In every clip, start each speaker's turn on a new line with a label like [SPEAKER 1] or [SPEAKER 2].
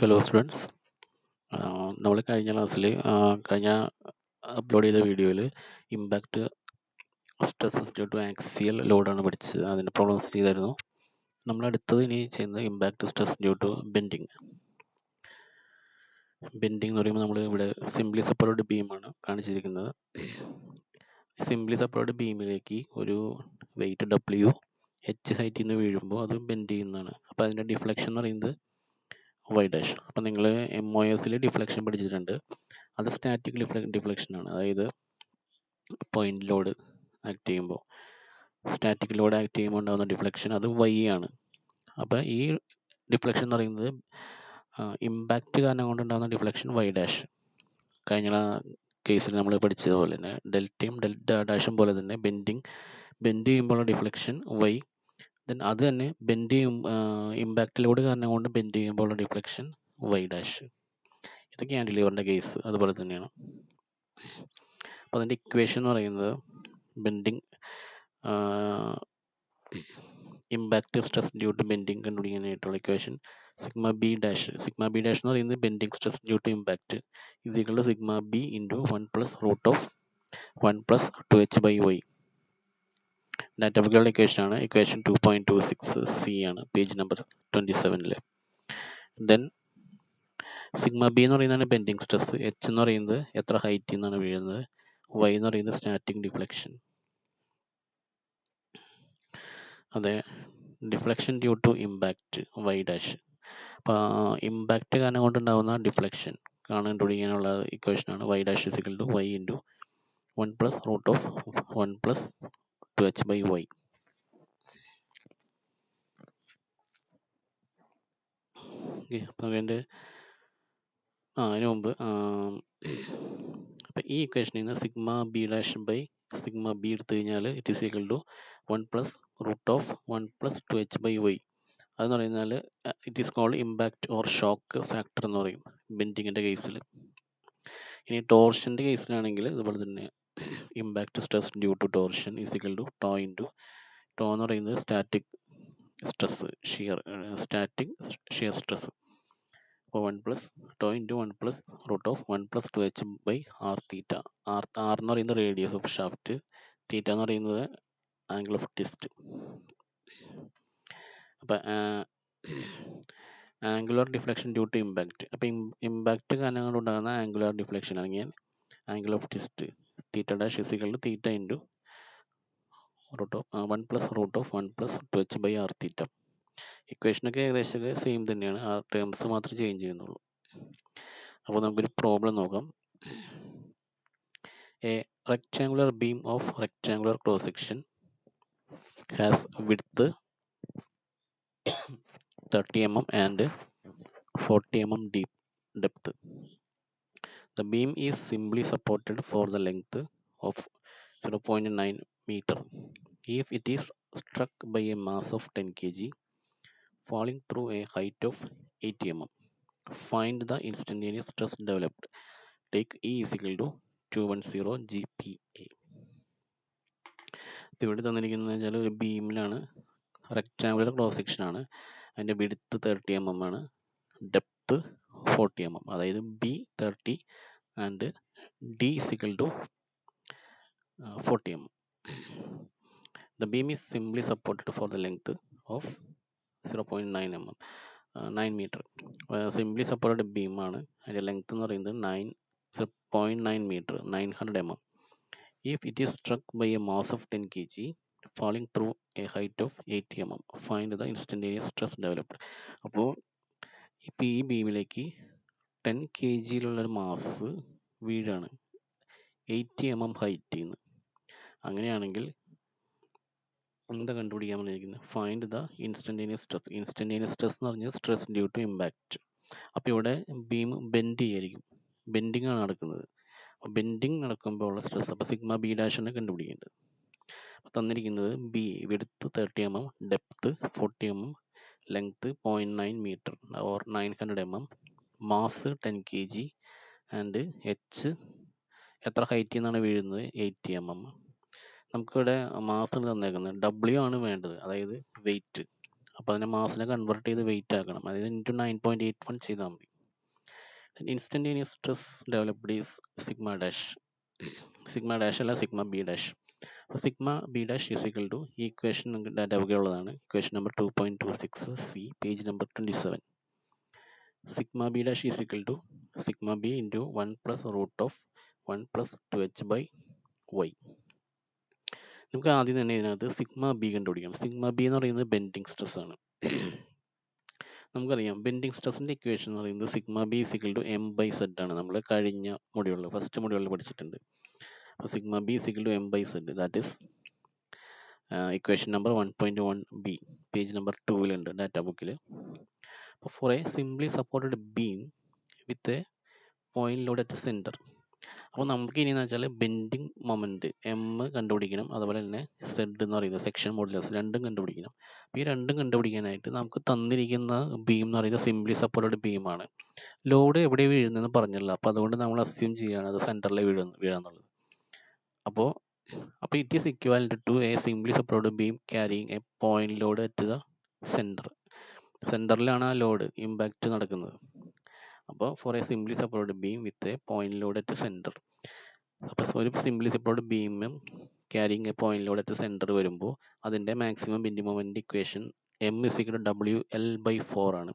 [SPEAKER 1] Hello students, നമ്മൾ കഴിഞ്ഞ ക്ലാസ്സിൽ കഴിഞ്ഞ അപ്ലോഡ് ചെയ്ത വീഡിയോയിൽ impact stresses due to axial ലോഡാണ് പഠിച്ചത്. അതിൻ്റെ പ്രോബ്ലംസ് ചെയ്തായിരുന്നു. നമ്മൾ അടുത്തത് ഇനി ചെയ്യുന്നത് impact stress due to bending. Bending എന്ന് പറയുമ്പോൾ നമ്മൾ ഇവിടെ സിംപ്ലി സപ്പോർട്ടഡ് ബീമാണ് കാണിച്ചിരിക്കുന്നത്. സിംപ്ലി സപ്പോർട്ടഡ് ബീമിലേക്ക് ഒരു വെയിറ്റ് ഡബ്ല്യു എച്ച് ഹൈറ്റിൽ നിന്ന് വീഴുമ്പോൾ അത് ബെൻഡ് ചെയ്യുന്നതാണ്. അപ്പോൾ അതിൻ്റെ ഡിഫ്ലക്ഷൻ എന്ന് പറയുന്നത് വൈ ഡാഷ്. അപ്പം നിങ്ങൾ MOSൽ ഡിഫ്ലക്ഷൻ പഠിച്ചിട്ടുണ്ട്. അത് സ്റ്റാറ്റിക് ഡിഫ്ലക്ഷൻ ആണ്. അതായത് പോയിന്റ് ലോഡ് ആക്ട് ചെയ്യുമ്പോൾ സ്റ്റാറ്റിക് ലോഡ് ആക്ട് ചെയ്യുമ്പോൾ ഉണ്ടാകുന്ന ഡിഫ്ലക്ഷൻ അത് വൈ ആണ്. അപ്പോൾ ഈ ഡിഫ്ലക്ഷൻ എന്ന് പറയുന്നത് ഇമ്പാക്റ്റ് കാരണം കൊണ്ടുണ്ടാകുന്ന ഡിഫ്ലക്ഷൻ വൈ ഡാഷ്. കഴിഞ്ഞ കേസിൽ നമ്മൾ പഠിച്ചതുപോലെ തന്നെ ഡെൽറ്റയും ഡെൽറ്റ ഡാഷും പോലെ തന്നെ ബെൻഡ് ചെയ്യുമ്പോഴുള്ള ഡിഫ്ലക്ഷൻ വൈ. ദെൻ അത് തന്നെ ബെൻഡ് ചെയ്യും ഇമ്പാക്റ്റ് ലോഡ് കാരണം കൊണ്ട് ബെൻഡ് ചെയ്യുമ്പോഴുള്ള ഡിഫ്ലക്ഷൻ വൈ ഡാഷ്. ഇത് ക്യാൻഡിലിവറിൻ്റെ കേസ് അതുപോലെ തന്നെയാണ്. അപ്പോൾ അതിൻ്റെ ഇക്വേഷൻ എന്ന് പറയുന്നത് bending impact stress due to bending കണ്ടുപിടിക്കാനായിട്ടുള്ള ഇക്വേഷൻ സിഗ്മ ബി ഡാഷ് എന്ന് പറയുന്നത് bending stress due to impact is equal to sigma B into 1+√(1+2h/y). ഡാറ്റാബുക്കുകളുടെ ഇക്വേഷൻ ആണ്. ഇക്വേഷൻ 2.26C ആണ്, page number 27. Then sigma B എന്ന് പറയുന്നതാണ് ബെൻഡിങ് സ്ട്രെസ്, എച്ച് എന്ന് പറയുന്നത് എത്ര ഹൈറ്റിൽ നിന്നാണ് വീഴുന്നത്, വൈ എന്ന് പറയുന്നത് സ്റ്റാറ്റിക് ഡിഫ്ലക്ഷൻ. അതെ, deflection due to impact Y dash. അപ്പോൾ ഇമ്പാക്റ്റ് കാരണം കൊണ്ടുണ്ടാകുന്ന ഡിഫ്ലക്ഷൻ കണ്ടുപിടിക്കാനുള്ള ഇക്വേഷനാണ് Y dash is equal to Y into 1+√(1+2h/y). Okay, അപ്പോൾ അതിൻ്റെ അതിന് മുമ്പ് അപ്പം ഈ ഇക്വേഷനിൽ നിന്ന് sigma B dash by sigma B എടുത്തു കഴിഞ്ഞാൽ it is equal to 1+√(1+2h/y). അതെന്ന് പറയുന്നത് it is called impact or shock factor എന്ന് പറയും ബെൻഡിങ്ങിൻ്റെ കേസിൽ. ഇനി ടോർഷൻ്റെ കേസിലാണെങ്കിൽ ഇതുപോലെ തന്നെ impact stress due to torsion is equal to ടോ ഇൻറ്റു ടോ എന്ന് പറയുന്നത് സ്റ്റാറ്റിക് ഷിയർ സ്ട്രെസ്. അപ്പോൾ 1+ടോ ഇൻറ്റു 1+√(1+2h/r തീറ്റ. ആർ എന്ന് പറയുന്നത് റേഡിയസ് ഓഫ് ഷാഫ്റ്റ്, തീറ്റ എന്ന് പറയുന്നത് ആംഗിൾ ഓഫ് ട്വിസ്റ്റ്. അപ്പം angular deflection due to impact. അപ്പം ഇമ്പാക്റ്റ് കാരണം കൊണ്ടുണ്ടാകുന്ന ആംഗുലർ ഡിഫ്ലക്ഷൻ അല്ലെങ്കിൽ angle of twist theta dash is equal to theta into 1+√(1+2h/r theta. ഇക്വേഷനൊക്കെ ഏകദേശം സെയിം തന്നെയാണ്, ആ ടേംസ് മാത്രം ചേഞ്ച് ചെയ്യുന്നുള്ളൂ. അപ്പോൾ നമുക്കൊരു പ്രോബ്ലം നോക്കാം. A rectangular beam of rectangular cross section has width 30 mm and 40 mm depth. The beam is simply supported for the length of 0.9 meter. If it is struck by a mass of 10 kg falling through a height of 80 mm, find the instantaneous stress developed. Take E is equal to 210 GPa. ഇപ്പോൾ ഇവിടെ തന്നിരിക്കുന്നത് വെച്ചാൽ ഒരു ബീമിലാണ്, rectangular cross section ആണ്, അതിൻ്റെ width 30 mm ആണ്, depth 40 mm, അതായത് B 30 and D is equal to 40 mm. The beam is simply supported for the length of 0.9 mm, 9 meter. Simply supported ബീമാണ്, അതിൻ്റെ ലെങ്ത് എന്ന് പറയുന്നത് 0.9 meter, 900 mm. If it is struck by a mass of 10 kg falling through a height of 80 mm, find the instantaneous stress developed. അപ്പോൾ ഇപ്പോൾ ഈ ബീമിലേക്ക് 10 kgയിലുള്ളൊരു mass വീഴാണ് 80 mm ഹൈറ്റിൽ നിന്ന്. അങ്ങനെയാണെങ്കിൽ എന്താ കണ്ടുപിടിക്കാൻ പറഞ്ഞിരിക്കുന്നത്? Find the instantaneous stress. Instantaneous stress എന്ന് പറഞ്ഞാൽ സ്ട്രെസ് ഡ്യൂ ടു ഇമ്പാക്റ്റ്. അപ്പോൾ ഇവിടെ ബീം ബെൻഡ് ചെയ്യായിരിക്കും, ബെൻഡിങ് ആണ് നടക്കുന്നത്. അപ്പോൾ ബെൻഡിങ് നടക്കുമ്പോൾ ഉള്ള സ്ട്രെസ്, അപ്പോൾ സിഗ്മ ബി ഡാഷ് ആണ് കണ്ടുപിടിക്കേണ്ടത്. അപ്പോൾ തന്നിരിക്കുന്നത് B width 30 mm, depth 40 mm, length 0.9 meter or 900 mm, mass 10 kg and H എത്ര ഹൈറ്റിൽ നിന്നാണ് വീഴുന്നത് 80 mm. നമുക്കിവിടെ മാസ് തന്നേക്കുന്നത്, ഡബ്ല്യു ആണ് വേണ്ടത്, അതായത് വെയിറ്റ്. അപ്പോൾ അതിനെ മാസിനെ കൺവേർട്ട് ചെയ്ത് വെയിറ്റ് ആക്കണം. അതായത് ഇൻറ്റു 9.81 ചെയ്താൽ മതി. Instantaneous stress developed is sigma dash. Sigma dash അല്ല, സിഗ്മ ബി ഡാഷ്. അപ്പോൾ sigma B dash is equal to ഈ ഇക്വേഷൻ നിങ്ങൾക്ക് ഡാറ്റ ബുക്കിൽ ഉള്ളതാണ്. Equation number 2.26 C, page number 27. Sigma B dash is equal to sigma B into 1 plus root of 1 plus 2h by Y. നമുക്ക് ആദ്യം തന്നെ ഇതിനകത്ത് sigma B കണ്ടുപിടിക്കണം. Sigma B എന്ന് പറയുന്നത് ബെൻഡിങ് സ്ട്രെസ് ആണ്. നമുക്കറിയാം ബെൻഡിങ് സ്ട്രെസ്സിൻ്റെ ഇക്വേഷൻ എന്ന് പറയുന്നത് sigma B equal to M by Z ആണ്. നമ്മൾ കഴിഞ്ഞ മൊഡ്യൂളിൽ ഫസ്റ്റ് മൊഡ്യൂളിൽ പഠിച്ചിട്ടുണ്ട്. അപ്പോൾ sigma B equal to M by Z, that is equation number 1.1 B, page number 2 data ബുക്കിൽ. അപ്പോൾ for a simply supported beam with a point load at centre. അപ്പോൾ നമുക്ക് ഇനി എന്ന് വെച്ചാൽ ബെൻഡിങ് മൊമെൻറ്റ് എം കണ്ടുപിടിക്കണം, അതുപോലെ തന്നെ സെഡ് എന്ന് പറയുന്നത് സെക്ഷൻ മോഡുലസ് രണ്ടും കണ്ടുപിടിക്കണം. അപ്പോൾ ഈ രണ്ടും കണ്ടുപിടിക്കാനായിട്ട് നമുക്ക് തന്നിരിക്കുന്ന ബീം എന്ന് പറയുന്നത് സിംപ്ലി സപ്പോർട്ടഡ് ബീമാണ്. ലോഡ് എവിടെ വീഴുന്നതെന്ന് പറഞ്ഞില്ല, അപ്പോൾ അതുകൊണ്ട് നമ്മൾ അസ്യൂം ചെയ്യുകയാണ് അത് സെൻറ്ററിൽ വീഴാന്നുള്ളത്. അപ്പോൾ it is equivalent to a simply supported beam carrying a point load at the centre. സെൻറ്ററിലാണ് ആ ലോഡ് ഇമ്പാക്റ്റ് നടക്കുന്നത്. അപ്പോൾ for a simply supported beam with a point load at centre. അപ്പോൾ ഒരു സിംപ്ലി സപ്പോർട്ടഡ് ബീമും carrying a point load at centre വരുമ്പോൾ അതിൻ്റെ maximum bending moment equation M is equal WL/4 ആണ്.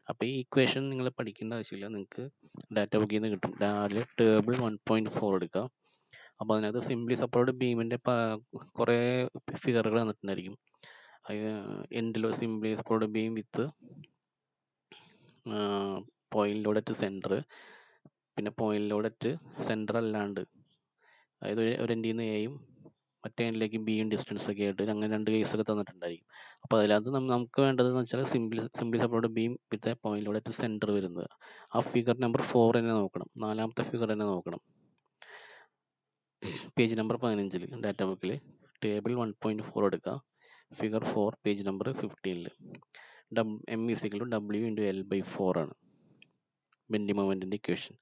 [SPEAKER 1] അപ്പോൾ ഈ ഇക്വേഷൻ നിങ്ങൾ പഠിക്കേണ്ട ആവശ്യമില്ല, നിങ്ങൾക്ക് ഡാറ്റ ബുക്കിൽ നിന്ന് കിട്ടും. രാവിലെ ടേബിൾ 1.4 എടുക്കുക. അപ്പോൾ അതിനകത്ത് സിംപ്ലി സപ്പോർട്ടഡ് ബീമിൻ്റെ കുറേ ഫിഗറുകൾ തന്നിട്ടുണ്ടായിരിക്കും. എൻഡിലോ simply supported beam with point load at centre, പിന്നെ പോയിന്റ് ലോഡ് അറ്റ് സെൻറ്റർ അല്ലാണ്ട്, അതായത് ഒരു എൻഡിൽ നിന്ന് എയും മറ്റേ എൻഡിലേക്ക് ബിയും ഡിസ്റ്റൻസ് ഒക്കെ ആയിട്ട് അങ്ങനെ രണ്ട് കേസൊക്കെ തന്നിട്ടുണ്ടായിരിക്കും. അപ്പോൾ അതിനകത്ത് നമുക്ക് വേണ്ടതെന്ന് വെച്ചാൽ simply supported beam with point load at centre വരുന്നത്. ആ ഫിഗർ നമ്പർ 4 തന്നെ നോക്കണം, നാലാമത്തെ ഫിഗർ തന്നെ നോക്കണം. പേജ് നമ്പർ 15 ഡാറ്റ ബുക്കിൽ ടേബിൾ 1.4 എടുക്കുക, figure 4 page number 15. M is equal to W/L/4 ആണ് ബെൻഡിങ് മൊമെൻറ്റിൻ്റെ ഇക്വേഷൻ,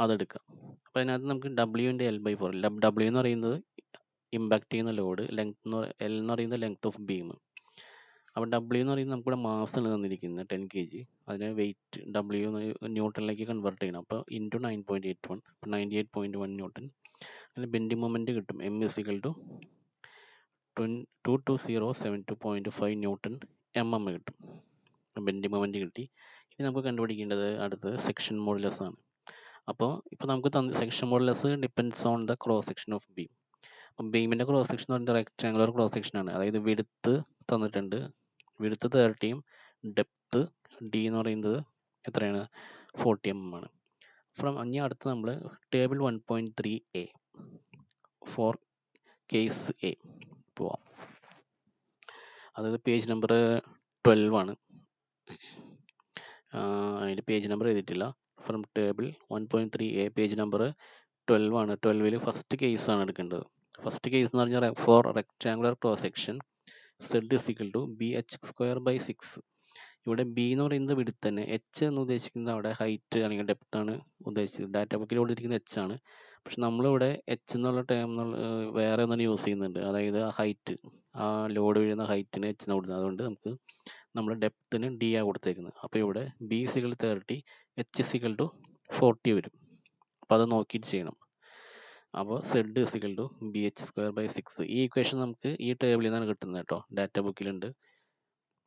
[SPEAKER 1] അതെടുക്കുക. അപ്പോൾ അതിനകത്ത് നമുക്ക് W/L/4, W എന്ന് പറയുന്നത് ഇമ്പാക്ട് ചെയ്യുന്ന ലോഡ്, L എന്ന് പറയുന്നത് ലെങ്ത് ഓഫ് ബീം. അപ്പോൾ W എന്ന് പറയുന്നത് നമുക്കിവിടെ മാസാണ് തന്നിരിക്കുന്നത് 10 kg. അതിന് വെയിറ്റ് W ന്യൂട്ടണിലേക്ക് കൺവേർട്ട് ചെയ്യണം. അപ്പോൾ ഇൻറ്റു 9.81, 98.1 ന്യൂട്ടൺ. അതിന് ബെൻഡിങ് മൊമെൻറ്റ് കിട്ടും M is equal to 22072.5 newton mm കിട്ടും. ബെൻഡിങ് മൊമെൻറ്റ് കിട്ടി. ഇനി നമുക്ക് കണ്ടുപിടിക്കേണ്ടത് അടുത്തത് സെക്ഷൻ മോഡുലസ് ആണ്. അപ്പോൾ ഇപ്പോൾ നമുക്ക് section modulus depends on the cross section of beam. അപ്പം ബീമിൻ്റെ ക്രോസ് സെക്ഷൻ എന്ന് പറയുന്നത് റെക്ടാങ്കുലർ ക്രോസ് സെക്ഷൻ ആണ്. അതായത് വിഡ്ത്ത് തന്നിട്ടുണ്ട്, വിഡ്ത്ത് 30 ഡെപ്ത്ത് D എന്ന് പറയുന്നത് എത്രയാണ് 40 mm ആണ്. ഇനി അടുത്ത് നമ്മൾ table 1.3A four case A പോവാം. അതായത് പേജ് നമ്പർ 12 ആണ്. അതിൻ്റെ പേജ് നമ്പർ എഴുതിയിട്ടില്ല. From table 1.3A page number 12 ആണ്. 12 ഫസ്റ്റ് കേസ് ആണ് എടുക്കേണ്ടത്. ഫസ്റ്റ് കേസ് എന്ന് പറഞ്ഞാൽ for rectangular cross section Z is equal to BH²/6. ഇവിടെ B എന്ന് പറയുന്നത് വിഡ്ത്ത് തന്നെ, H എന്ന് ഉദ്ദേശിക്കുന്നത് അവിടെ ഹൈറ്റ് അല്ലെങ്കിൽ ഡെപ്ത് ആണ് ഉദ്ദേശിച്ചത്. ഡാറ്റ ബുക്കിൽ കൊടുത്തിരിക്കുന്നത് H ആണ്, പക്ഷെ നമ്മളിവിടെ H എന്നുള്ള ടേം വേറെ ഒന്നും യൂസ് ചെയ്യുന്നുണ്ട്. അതായത് ആ ഹൈറ്റ്, ആ ലോഡ് വീഴുന്ന ഹൈറ്റിന് H എന്ന് കൊടുക്കുന്നത്. അതുകൊണ്ട് നമുക്ക് നമ്മൾ ഡെപ്തിന് D ആണ് കൊടുത്തേക്കുന്നത്. അപ്പോൾ ഇവിടെ B is equal 30, H is equal to 40 വരും. അപ്പോൾ അത് നോക്കിയിട്ട് ചെയ്യണം. അപ്പോൾ Z ഇസിക്കൽ ടു BH²/6. ഈ ഇക്വേഷൻ നമുക്ക് ഈ ടേബിളിൽ നിന്നാണ് കിട്ടുന്നത് കേട്ടോ, ഡാറ്റ ബുക്കിലുണ്ട്.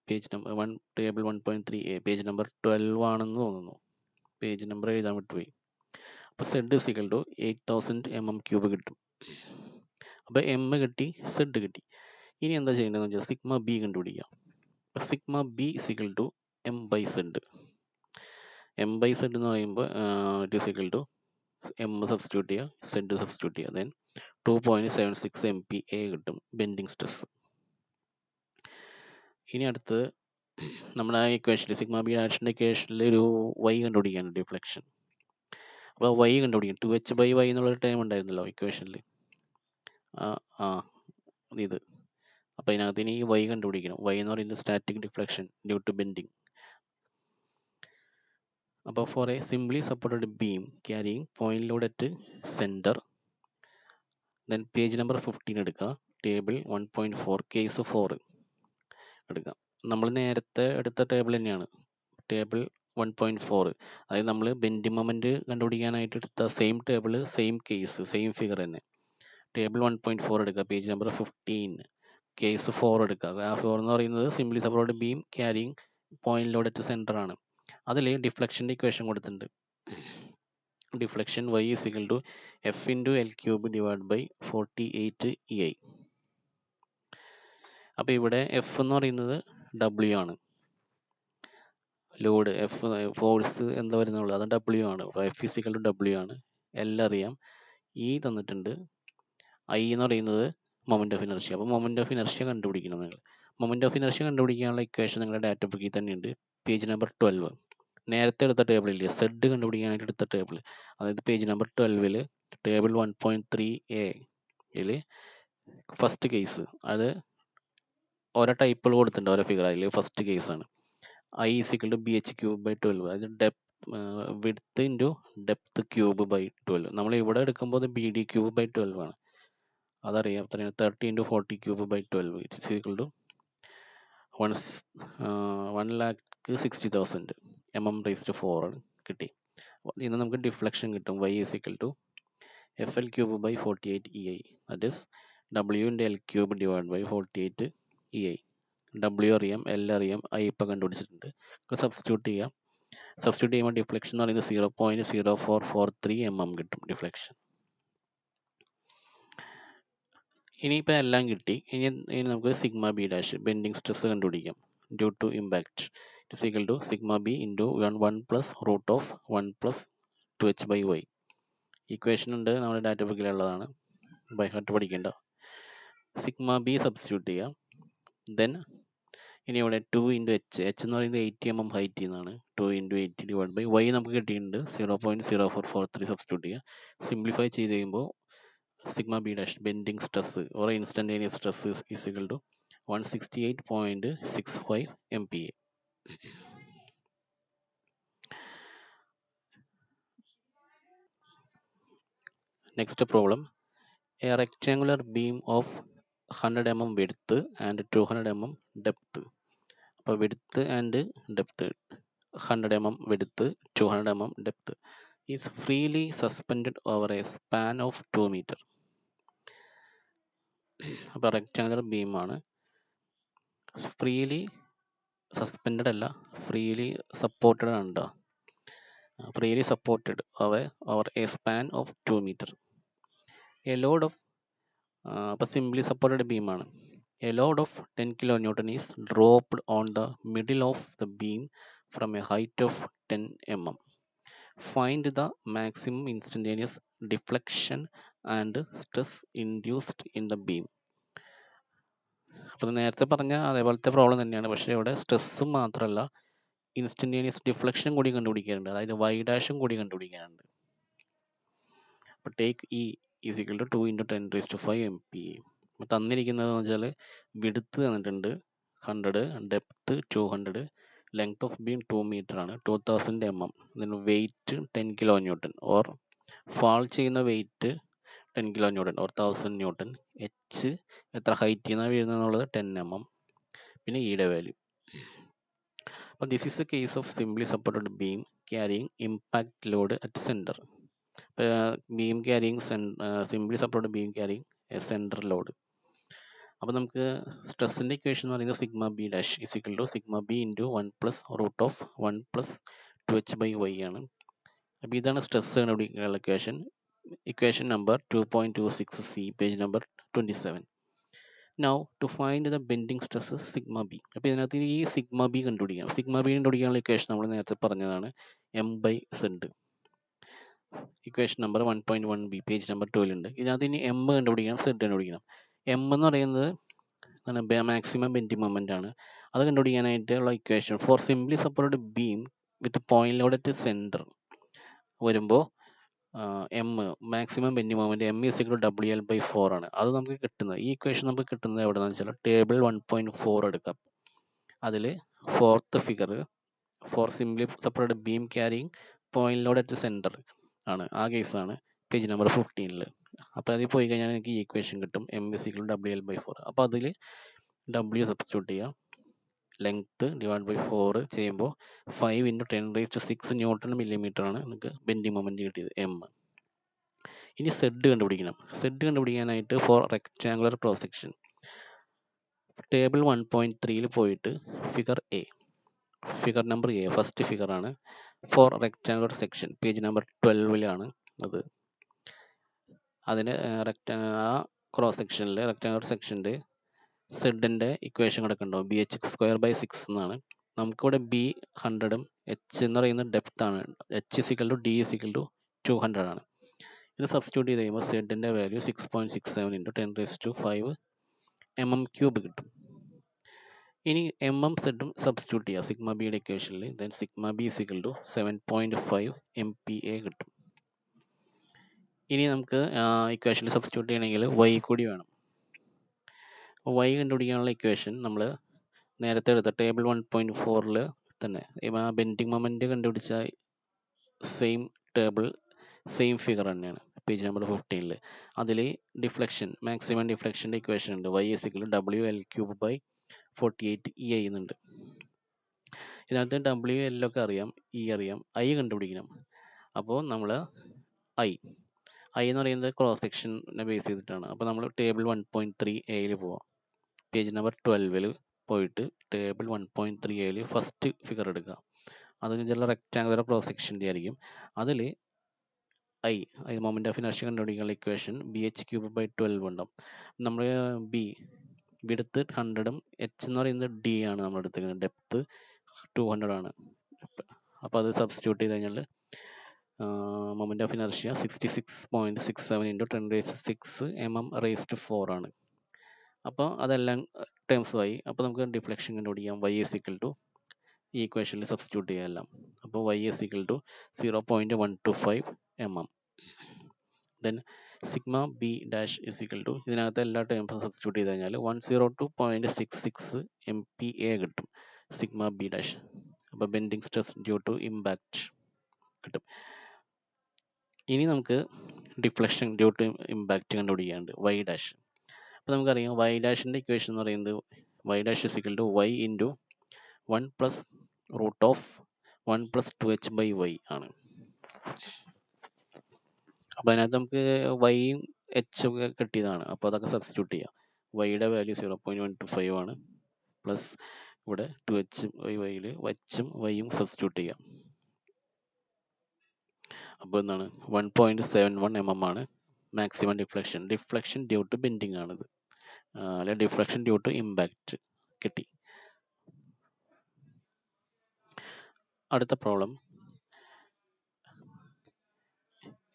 [SPEAKER 1] Page number table 1.3A page number 12 ആണെന്ന് തോന്നുന്നു, പേജ് നമ്പർ എഴുതാൻ വിട്ടുപോയി. അപ്പോൾ Z ഇസിക്കൽ ടു 8000 mm³ കിട്ടും. അപ്പോൾ M കിട്ടി, Z കിട്ടി. ഇനി എന്താ ചെയ്യേണ്ടതെന്ന് വെച്ചാൽ സിഗ്മ B കണ്ടുപിടിക്കാം. അപ്പോൾ sigma B is equal to M/Z. M/Z എന്ന് പറയുമ്പോൾ it is equal to M substitute ചെയ്യുക, Z സബ്സ്റ്റിറ്റ്യൂട്ട് ചെയ്യുക, ദെൻ 2.76 MPa കിട്ടും ബെൻഡിങ് സ്ട്രെസ്. ഇനി അടുത്ത് നമ്മുടെ ഇക്വേഷനിൽ സിഗ്മ ബി ഡാഷിൻ്റെ ഇക്വേഷനിൽ ഒരു Y കണ്ടുപിടിക്കാനുണ്ട്, ഡിഫ്ലക്ഷൻ. അപ്പോൾ Y കണ്ടുപിടിക്കാം. 2h/y എന്നുള്ളൊരു ടൈം ഉണ്ടായിരുന്നല്ലോ ഇക്വേഷനിൽ, ഇത്. അപ്പോൾ ഇതിനകത്ത് ഇനി Y കണ്ടുപിടിക്കണം. Y എന്ന് പറയുന്നത് static deflection due to bending. അപ്പോൾ for a simply supported beam carrying point load at centre, then page number 15 എടുക്കുക, ടേബിൾ 1.4 കേസ് 4 എടുക്കാം. നമ്മൾ നേരത്തെ എടുത്ത ടേബിൾ തന്നെയാണ്, ടേബിൾ 1.4. അതായത് നമ്മൾ ബെൻഡിങ് മൊമെന്റ് കണ്ടുപിടിക്കാനായിട്ട് എടുത്ത same table, same case, same figure തന്നെ. ടേബിൾ 1.4 എടുക്കുക, പേജ് നമ്പർ 15, കേസ് 4 എടുക്കുക. ആ 4 എന്ന് പറയുന്നത് simply support beam carrying point load at centre ആണ്. അതിൽ ഡിഫ്ലക്ഷൻ്റെ ഇക്വേഷൻ കൊടുത്തിട്ടുണ്ട്. Deflection y is equal to f into l cube divided by 48 EI. അപ്പോൾ ഇവിടെ f എന്ന് പറയുന്നത് W ആണ്, ലോഡ് എഫ് ഫോഴ്സ് എന്താ വരുന്നുള്ളൂ അത് W ആണ്. F is equal to W ആണ്. L അറിയാം, E തന്നിട്ടുണ്ട്, I എന്ന് പറയുന്നത് മൊമെന്റ് ഓഫ് ഇനർഷ്യ. അപ്പോൾ മൊമെന്റ് ഓഫ് ഇനർഷ്യ കണ്ടുപിടിക്കണം നിങ്ങൾ. മൊമെന്റ് ഓഫ് ഇനർഷ്യ കണ്ടുപിടിക്കാനുള്ള ഇക്വേഷൻ നിങ്ങളുടെ ഡാറ്റ ബുക്കിൽ തന്നെയുണ്ട്, പേജ് നമ്പർ 12. നേരത്തെ എടുത്ത ടേബിളില്ലേ, സെഡ് കണ്ടുപിടിക്കാനായിട്ട് എടുത്ത ടേബിൾ, അതായത് page number 12 table 1.3A first case, അത് ഓരോ ടൈപ്പുകൾ കൊടുത്തിട്ടുണ്ട്, ഓരോ ഫിഗർ. അതിൽ ഫസ്റ്റ് കേസ് ആണ് I is equal to BH cube by 12. അതായത് width into depth cube by 12. നമ്മൾ ഇവിടെ എടുക്കുമ്പോൾ അത് BD ക്യൂബ് ബൈ 12 ആണ്, അതറിയാം. 30 into 40 cube by 12 it is equal to 1,60,000 mm raised to 4 ആണ് കിട്ടി. ഇന്ന് നമുക്ക് ഡിഫ്ലക്ഷൻ കിട്ടും. Y is equal to FL cube by 48 EI, that is W into L cube divided by 48 EI. W അറിയാം, L അറിയാം, I ഇപ്പം കണ്ടുപിടിച്ചിട്ടുണ്ട്. Substitute ചെയ്യാം. Substitute ചെയ്യുമ്പോൾ ഡിഫ്ലക്ഷൻ എന്ന് പറയുന്നത് 0.0443 mm കിട്ടും ഡിഫ്ലക്ഷൻ. ഇനിയിപ്പോൾ എല്ലാം കിട്ടി. ഇനി നമുക്ക് sigma B dash bending stress കണ്ടുപിടിക്കാം. Due to impact it equal to sigma B into 1 plus root of 1 plus 2h by Y. Equation ഉണ്ട്, നമ്മുടെ ഡാറ്റ ബുക്കിലുള്ളതാണ്, ബൈ ഹാർട്ട് പഠിക്കേണ്ട. സിഗ്മ ബി സബ്സ്റ്റിറ്റ്യൂട്ട് ചെയ്യാം. ദെൻ ഇനി ഇവിടെ 2 ഇൻറ്റു എച്ച്, എച്ച് എന്ന് പറയുന്നത് 80 mm ഹൈറ്റ് എന്നാണ്. 2 ഇൻറ്റു 80 ഡിവൈഡ് ബൈ വൈ നമുക്ക് കിട്ടിയിട്ടുണ്ട് 0.0443. സബ്സ്റ്റിറ്റ്യൂട്ട് ചെയ്യുക. സിംപ്ലിഫൈ ചെയ്ത് കഴിയുമ്പോൾ sigma b dash bending stress or instantaneous stress is equal to 168.65 MPa. Next problem, a rectangular beam of 100 mm width and 200 mm depth. അപ്പോൾ width and depth 100 mm width, 200 mm depth is freely suspended over a span of 2 meter. അപ്പോൾ rectangular ബീമാണ്, freely suspended അല്ല, freely supported ആണ് കേട്ടോ. Freely supported over a span of 2 meter. A load of, അപ്പോൾ simply supported ബീമാണ്. A load of 10 kN is dropped on the middle of the beam from a height of 10 mm. Find the maximum instantaneous deflection and stress induced in the beam. അപ്പോൾ നേരത്തെ പറഞ്ഞ അതേപോലത്തെ problem തന്നെയാണ്, പക്ഷേ ഇവിടെ സ്ട്രെസ്സും മാത്രമല്ല ഇൻസ്റ്റന്റേനിയസ് ഡിഫ്ലക്ഷൻ കൂടി കണ്ടുപിടിക്കാനുണ്ട്, അതായത് വൈ ഡാഷും കൂടി കണ്ടുപിടിക്കാനുണ്ട്. അപ്പോൾ take E is equal to 2 into 10⁵ MPa. അപ്പോൾ തന്നിരിക്കുന്നതെന്ന് വെച്ചാൽ വിഡ്ത്ത് തന്നിട്ടുണ്ട് 100, depth 200, length of beam 2 meter ആണ്, 2000 mm. ഇതിന് വെയിറ്റ് 10 kN ഓർ ഫാൾ ചെയ്യുന്ന weight 10 kN or 1000 N. H എത്ര ഹൈറ്റിൽ നിന്നാണ് വീഴുന്നത് 10 mm. പിന്നെ ഇയുടെ വാല്യൂ. അപ്പോൾ this is a case of simply supported beam carrying impact load at centre. Beam carrying simply supported beam carrying a centre load. അപ്പോൾ നമുക്ക് സ്ട്രെസ്സിൻ്റെ ഇക്വേഷൻ എന്ന് പറയുന്നത് sigma B dash is equal to sigma B into 1 plus root of 1 plus 2h by Y ആണ്. അപ്പോൾ ഇതാണ് stress കണ്ടുപിടിക്കാനുള്ള equation number 2.26C, page number 27. Now to find the bending stress sigma b. അപ്പോൾ ഇതിനകത്ത് ഈ sigma B കണ്ടുപിടിക്കാം. Sigma B കണ്ടുപിടിക്കാനുള്ള equation നമ്മൾ നേരത്തെ പറഞ്ഞതാണ്, M/Z. Equation number 1.1b, page number 12 ഉണ്ട്. ഇതിനകത്ത് ഇനി M കണ്ടുപിടിക്കണം, Z കണ്ടുപിടിക്കണം. M എന്ന് പറയുന്നത് മാക്സിമം ബെൻഡിങ് മൊമെന്റ് ആണ്. അത് കണ്ടുപിടിക്കാനായിട്ടുള്ള equation for simply supported beam with point load at centre വരുമ്പോൾ M maximum bending moment M is equal to WL/4 ആണ്. അത് നമുക്ക് കിട്ടുന്നത്, ഈ ഇക്വേഷൻ നമുക്ക് കിട്ടുന്നത് എവിടെയാണെന്ന് വെച്ചാൽ ടേബിൾ 1.4 എടുക്കാം. അതിൽ fourth figure for simply supported beam carrying point load at centre ആണ്, ആ കേസാണ് പേജ് നമ്പർ 15. അപ്പോൾ അതിൽ പോയി കഴിഞ്ഞാൽ എനിക്ക് ഈ ഇക്വേഷൻ കിട്ടും, M is equal to WL/4. അപ്പോൾ അതിൽ W സബ്സ്റ്റിറ്റ്യൂട്ട് ചെയ്യാം. ലെങ്ത് ഡിവൈഡ് ബൈ 4 ചെയ്യുമ്പോൾ 5 × 10⁶ ന്യൂട്ടൺ മില്ലിമീറ്റർ ആണ് നമുക്ക് ബെൻഡിങ് മൊമെന്റ് കിട്ടിയത് എം. ഇനി സെഡ് കണ്ടുപിടിക്കണം. സെഡ് കണ്ടുപിടിക്കാനായിട്ട് for rectangular cross section table 1.3 പോയിട്ട് figure number A first figure ആണ്. For rectangular section page number 12 അത്. അതിന് ആ ക്രോസ് സെക്ഷനിൽ റെക്ടാങ്കുലർ സെക്ഷൻ്റെ സെഡിൻ്റെ ഇക്വേഷൻ കിടക്കുന്നുണ്ടോ bh²/6 എന്നാണ്. നമുക്കിവിടെ b 100ഉം h എന്ന് പറയുന്നത് ഡെപ്ത് ആണ്. h = d = 200 ആണ്. ഇത് സബ്സ്റ്റിറ്റ്യൂട്ട് ചെയ്ത് കഴിയുമ്പോൾ സെഡിൻ്റെ വാല്യൂ 6.67 × 10⁵ mm³ കിട്ടും. ഇനി mm സെഡും സബ്സ്റ്റിറ്റ്യൂട്ട് ചെയ്യുക സിഗ്മ ബിയുടെ ഇക്വേഷനിൽ. ദെൻ സിഗ്മ b = 7.5 MPa കിട്ടും. ഇനി നമുക്ക് ഇക്വേഷനിൽ സബ്സ്റ്റിറ്റ്യൂട്ട് ചെയ്യണമെങ്കിൽ y കൂടി വേണം. y കണ്ടുപിടിക്കാനുള്ള ഇക്വേഷൻ നമ്മൾ നേരത്തെ എടുത്ത ടേബിൾ 1.4 തന്നെ ബെൻഡിങ് മൊമെന്റ് കണ്ടുപിടിച്ച സെയിം ടേബിൾ സെയിം ഫിഗർ തന്നെയാണ് പേജ് നമ്പർ 15. അതിൽ ഡിഫ്ലക്ഷൻ മാക്സിമം ഡിഫ്ലക്ഷൻ്റെ ഇക്വേഷൻ ഉണ്ട്. y = WL³/48E എന്നുണ്ട്. ഇതിനകത്ത് WL ഒക്കെ അറിയാം, E അറിയാം, I കണ്ടുപിടിക്കണം. അപ്പോൾ നമ്മൾ I എന്ന് പറയുന്നത് ക്രോസ് സെക്ഷനെ ബേസ് ചെയ്തിട്ടാണ്. അപ്പോൾ നമ്മൾ ടേബിൾ 1.3A പോവാം. പേജ് നമ്പർ 12 പോയിട്ട് ടേബിൾ 1.3A ഫസ്റ്റ് ഫിഗർ എടുക്കുക. അതിന് ചില റെക്ടാങ്കുലർ ക്രോസ് സെക്ഷൻ്റെ ആയിരിക്കും. അതിൽ I മൊമെന്റ് ഓഫ് ഇനർഷ്യ കണ്ടുപിടിക്കാനുള്ള ഇക്വേഷൻ bh³/12 ഉണ്ടാവും. നമ്മൾ വിഡ്ത്ത് 100ഉം h എന്ന് പറയുന്നത് d ആണ് നമ്മൾ എടുത്തിരിക്കുന്നത്, ഡെപ്ത് 200 ആണ്. അപ്പോൾ അത് സബ്സ്റ്റിറ്റ്യൂട്ട് ചെയ്ത് കഴിഞ്ഞാൽ മൊമെന്റ് ഓഫ് ഇനർഷ്യ 66.67 × 10⁶ mm⁴ ആണ്. അപ്പോൾ അതെല്ലാം ടേംസും ആയി. അപ്പോൾ നമുക്ക് ഡിഫ്ലക്ഷൻ കണ്ടുപിടിക്കാം. y = ഈ ഇക്വേഷനിൽ സബ്സ്റ്റിറ്റ്യൂട്ട് ചെയ്യാം എല്ലാം. അപ്പോൾ y = 0.125 mm. Then sigma b dash = ഇതിനകത്ത് എല്ലാ ടേംസും സബ്സ്റ്റിറ്റ്യൂട്ട് ചെയ്ത് കഴിഞ്ഞാൽ 102.66 MPa കിട്ടും സിഗ്മ b ഡാഷ്. അപ്പോൾ bending stress due to impact കിട്ടും. ഇനി നമുക്ക് ഡിഫ്ലക്ഷൻ ഡ്യൂ ടു ഇമ്പാക്റ്റ് കണ്ടുപിടിക്കാനുണ്ട് y ഡാഷ്. അപ്പോൾ നമുക്കറിയാം y ഡാഷിൻ്റെ ഇക്വേഷൻ എന്ന് പറയുന്നത് y ഡാഷ് = y × 1 + √1 + 2h/y ആണ്. അപ്പോൾ അതിനകത്ത് നമുക്ക് വൈയും എച്ചും ഒക്കെ കിട്ടിയതാണ്. അപ്പോൾ അതൊക്കെ സബ്സ്റ്റിറ്റ്യൂട്ട് ചെയ്യാം. വൈയുടെ വാല്യൂ 0.125 ആണ്. പ്ലസ് ഇവിടെ 2h വൈയിൽ എച്ചും വൈയും സബ്സ്റ്റിറ്റ്യൂട്ട് ചെയ്യാം. അപ്പോൾ എന്താണ് 1.71 mm ആണ് maximum deflection due to bending ആണിത്, അല്ലെ ഡിഫ്ലക്ഷൻ ഡ്യൂ ടു ഇമ്പാക്റ്റ് കിട്ടി. അടുത്ത problem,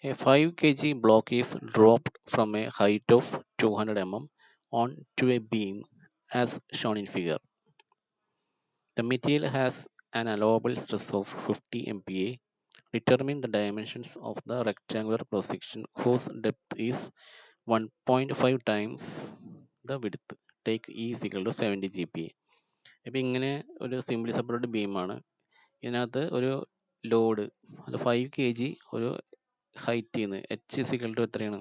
[SPEAKER 1] a 5 kg block is dropped from a height of 200 mm onto a beam as shown in figure. The material has an allowable stress of 50 MPa. Determine the dimensions of the rectangular cross section whose depth is 1.5 times the width. Take E = 70 GPa. ഇപ്പം ഇങ്ങനെ ഒരു simply supported ബീമാണ്. ഇതിനകത്ത് ഒരു load അത് 5 kg ഒരു ഹൈറ്റിൽ നിന്ന് h = എത്രയാണ്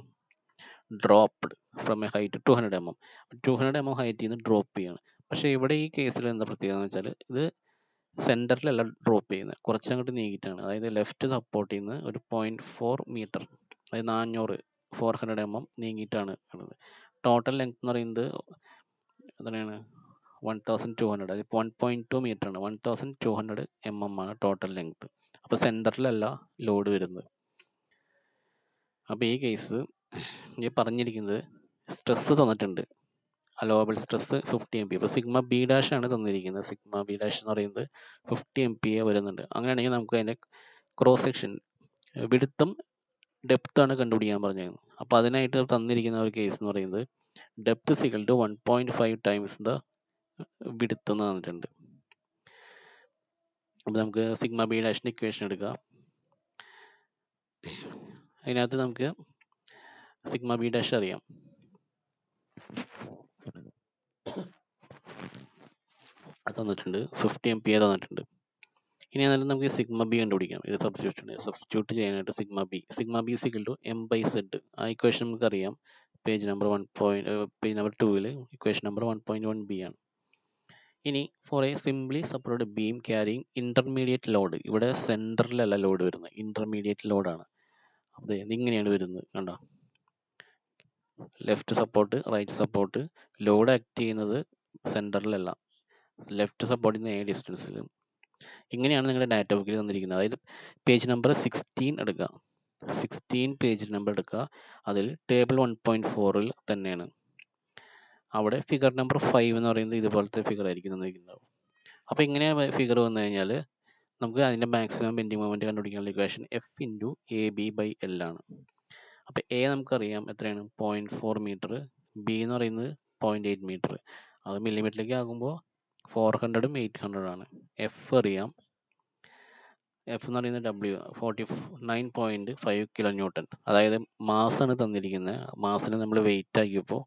[SPEAKER 1] dropped from a height 200 mm. 200 mm ഹൈറ്റിൽ നിന്ന് ഡ്രോപ്പ് ചെയ്യാണ്. പക്ഷേ ഇവിടെ ഈ കേസിൽ എന്താ പ്രത്യേകത എന്ന് വെച്ചാൽ ഇത് സെൻറ്ററിലല്ല ഡ്രോപ്പ് ചെയ്യുന്നത്, കുറച്ചങ്ങോട്ട് നീങ്ങിയിട്ടാണ്. അതായത് ലെഫ്റ്റ് സപ്പോർട്ടിൽ നിന്ന് ഒരു 0.4 മീറ്റർ, അതായത് 400 mm നീങ്ങിയിട്ടാണ് ഉള്ളത്. ടോട്ടൽ ലെങ്ത് എന്ന് പറയുന്നത് എത്രയാണ് 1200, അതായത് 1.2 മീറ്റർ ആണ്. 1200 mm ആണ് ടോട്ടൽ ലെങ്ത്. അപ്പോൾ സെൻറ്ററിലല്ല ലോഡ് വരുന്നത്. അപ്പോൾ ഈ കേസ് ഈ പറഞ്ഞിരിക്കുന്നത് സ്ട്രെസ് തന്നിട്ടുണ്ട്, അലോവബിൾ സ്ട്രെസ് 50 MPa. അപ്പോൾ സിഗ്മ ബി ഡാഷ് ആണ് തന്നിരിക്കുന്നത്. സിഗ്മ ബി ഡാഷ് എന്ന് പറയുന്നത് 50 MPa വരുന്നുണ്ട്. അങ്ങനെയാണെങ്കിൽ നമുക്ക് അതിൻ്റെ ക്രോസ് സെക്ഷൻ വിഡ്ത്തും ഡെപ്താണ് കണ്ടുപിടിക്കാൻ പറഞ്ഞിരുന്നത്. അപ്പോൾ അതിനായിട്ട് തന്നിരിക്കുന്ന ഒരു കേസ് എന്ന് പറയുന്നത് ഡെപ്ത് = 1.5 ടൈംസ് ദ വിഡ്ത്ത് എന്ന് തന്നിട്ടുണ്ട്. അപ്പോൾ നമുക്ക് സിഗ്മ ബി ഡാഷിൻ്റെ ഇക്വേഷൻ എടുക്കാം. അതിനകത്ത് നമുക്ക് സിഗ്മ ബി ഡാഷ് അറിയാം. അത് തന്നിട്ടുണ്ട്, 50 MPa തന്നിട്ടുണ്ട്. ഇനി എന്നാലും നമുക്ക് സിഗ്മ ബി കണ്ടുപിടിക്കാം. ഇത് സബ്സ്റ്റിറ്റ്യൂട്ട് ചെയ്യാനായിട്ട് സിഗ്മ ബി = m/z. ആ ഇക്വേഷൻ നമുക്ക് അറിയാം. Page number 2 equation number 1.1b ആണ്. ഇനി for a simply supported beam carrying intermediate load, ഇവിടെ സെൻറ്ററിലല്ല ലോഡ് വരുന്നത്, ഇന്റർമീഡിയറ്റ് ലോഡാണ്. അതെ, ഇതിങ്ങനെയാണ് വരുന്നത്, കണ്ടോ? Left support, right support, load act ചെയ്യുന്നത് സെൻറ്ററിലല്ല, ലെഫ്റ്റ് സപ്പോർട്ടിൽ നിന്ന് ഡിസ്റ്റൻസിലും. ഇങ്ങനെയാണ് നിങ്ങളുടെ ഡാറ്റ ബുക്കിൽ തന്നിരിക്കുന്നത്. അതായത് പേജ് നമ്പർ 16 എടുക്കുക, 16 പേജ് നമ്പർ എടുക്കുക, അതിൽ ടേബിൾ 1.4 തന്നെയാണ്. അവിടെ ഫിഗർ നമ്പർ 5 എന്ന് പറയുന്നത് ഇതുപോലത്തെ ഫിഗർ ആയിരിക്കും തന്നിരിക്കുന്നത്. അപ്പോൾ ഇങ്ങനെ ഫിഗർ വന്നു കഴിഞ്ഞാൽ നമുക്ക് അതിൻ്റെ മാക്സിമം ബെൻഡിങ് മൊമെന്റ് കണ്ടുപിടിക്കാനുള്ള equation F into A B by L ആണ്. അപ്പോൾ എ നമുക്കറിയാം എത്രയാണ്, 0.4 മീറ്റർ, ബി എന്ന് പറയുന്നത് 0.8 മീറ്റർ. അത് മില്ലിമീറ്ററിലേക്ക് ആകുമ്പോൾ 400ഉം 800 ആണ്. എഫ് അറിയാം, എഫ് എന്ന് പറയുന്നത് ഡബ്ല്യു 49.5 കിലോ ന്യൂട്ടൺ. അതായത് മാസാണ് തന്നിരിക്കുന്നത്, മാസിനെ നമ്മൾ വെയിറ്റ് ആക്കിയപ്പോൾ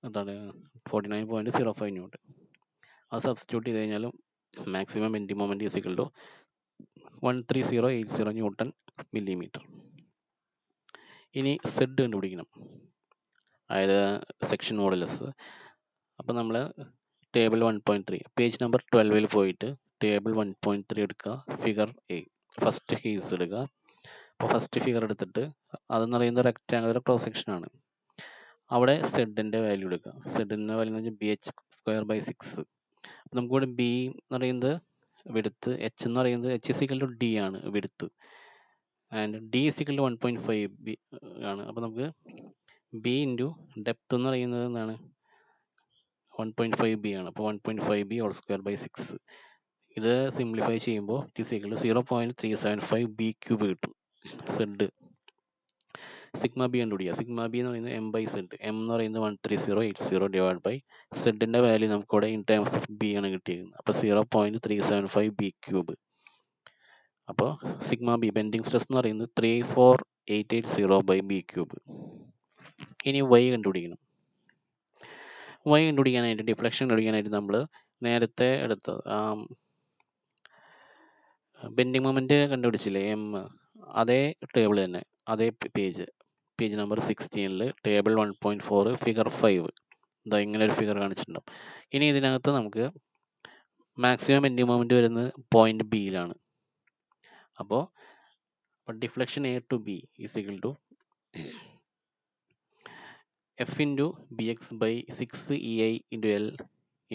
[SPEAKER 1] എന്താണ് 49.05 ന്യൂട്ടൺ. അത് സബ്സ്റ്റിറ്റ്യൂട്ട് ചെയ്ത് കഴിഞ്ഞാലും maximum bending moment is equal to 13080 newton millimetre. ഇനി സെഡ് കണ്ടുപിടിക്കണം, അതായത് സെക്ഷൻ മോഡുലസ്. അപ്പോൾ നമ്മൾ ടേബിൾ 1.3 പേജ് നമ്പർ 12 പോയിട്ട് ടേബിൾ 1.3 എടുക്കുക, ഫിഗർ എ ഫസ്റ്റ് കേസ് എടുക്കുക. അപ്പോൾ ഫസ്റ്റ് ഫിഗർ എടുത്തിട്ട് അതെന്ന് പറയുന്നത് റെക്റ്റാങ്കുലർ ക്രോസ് സെക്ഷൻ ആണ്. അവിടെ സെഡിൻ്റെ വാല്യൂ എടുക്കുക, സെഡിൻ്റെ വാല്യൂ എന്ന് വെച്ചാൽ BH²/6. അപ്പോൾ നമുക്കിവിടെ ബി എന്ന് പറയുന്നത് വിഡ്ത്ത്, എച്ച് എന്ന് പറയുന്നത് H=D ആണ് വിഡ്ത്ത്, ആൻഡ് D = 1.5 ബി ആണ്. അപ്പോൾ നമുക്ക് ബി ഇൻറ്റു ഡെപ്ത് എന്ന് പറയുന്നത് എന്താണ് 1.5 ബി ആണ്. അപ്പോൾ 1.5 ബി (2/6). ഇത് സിംപ്ലിഫൈ ചെയ്യുമ്പോൾ (0.375 b³ കിട്ടും. സെഡ് സിഗ്മ ബി കണ്ടുപിടിക്കുക. സിഗ്മ ബി എന്ന് പറയുന്നത് M/Z, എം എന്ന് പറയുന്നത് 13080 ഡിവൈഡ് ബൈ സെഡിൻ്റെ വാല്യൂ നമുക്കിവിടെ ഇൻ ടേംസ് ഓഫ് ബി ആണ് കിട്ടിയിരിക്കുന്നത്. അപ്പോൾ 0.375 b³. അപ്പോൾ സിഗ്മ ബി ബെൻഡിങ് സ്ട്രെസ് എന്ന് പറയുന്നത് 34880/b³. ഇനി y കണ്ടുപിടിക്കണം. y കണ്ടുപിടിക്കാനായിട്ട്, ഡിഫ്ലക്ഷൻ കണ്ടുപിടിക്കാനായിട്ട് നമ്മൾ നേരത്തെ എടുത്ത ബെൻഡിങ് മൊമെന്റ് കണ്ടുപിടിച്ചില്ലേ എം, അതേ ടേബിൾ തന്നെ, അതേ പേജ് നമ്പർ 16 ടേബിൾ 1.4 ഫിഗർ 5 ഇതാ ഇങ്ങനെ ഒരു ഫിഗർ കാണിച്ചിട്ടുണ്ടാവും. ഇനി ഇതിനകത്ത് നമുക്ക് മാക്സിമം ബെൻഡിങ് മൊമെന്റ് വരുന്നത് പോയിന്റ് ബിയിലാണ്. അപ്പോൾ deflection A to B is equal to F into BX/6EI into L